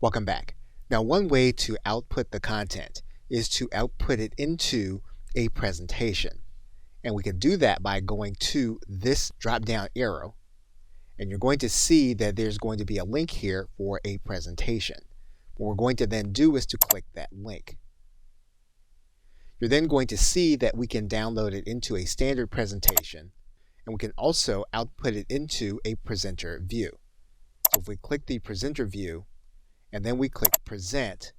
Welcome back. Now, one way to output the content is to output it into a presentation. And we can do that by going to this drop-down arrow. And you're going to see that there's going to be a link here for a presentation. What we're going to then do is to click that link. You're then going to see that we can download it into a standard presentation, and we can also output it into a presenter view. So if we click the presenter view and then we click present,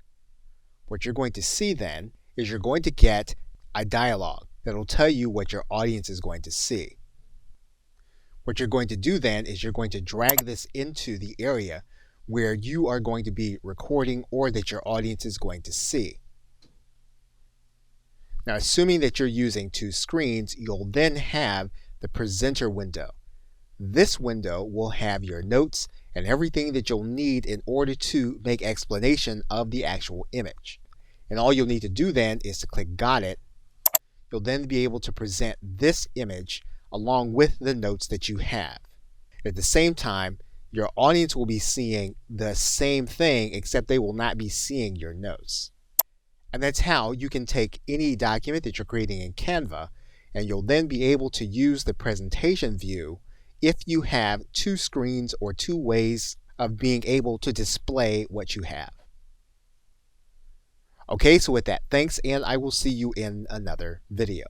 what you're going to see then is you're going to get a dialogue that will tell you what your audience is going to see. What you're going to do then is you're going to drag this into the area where you are going to be recording or that your audience is going to see. Now, assuming that you're using two screens, you'll then have the presenter window. This window will have your notes and everything that you'll need in order to make explanation of the actual image. And all you'll need to do then is to click Got It. You'll then be able to present this image along with the notes that you have. At the same time, your audience will be seeing the same thing, except they will not be seeing your notes. And that's how you can take any document that you're creating in Canva, and you'll then be able to use the presentation view if you have two screens or two ways of being able to display what you have. Okay, so with that, thanks, and I will see you in another video.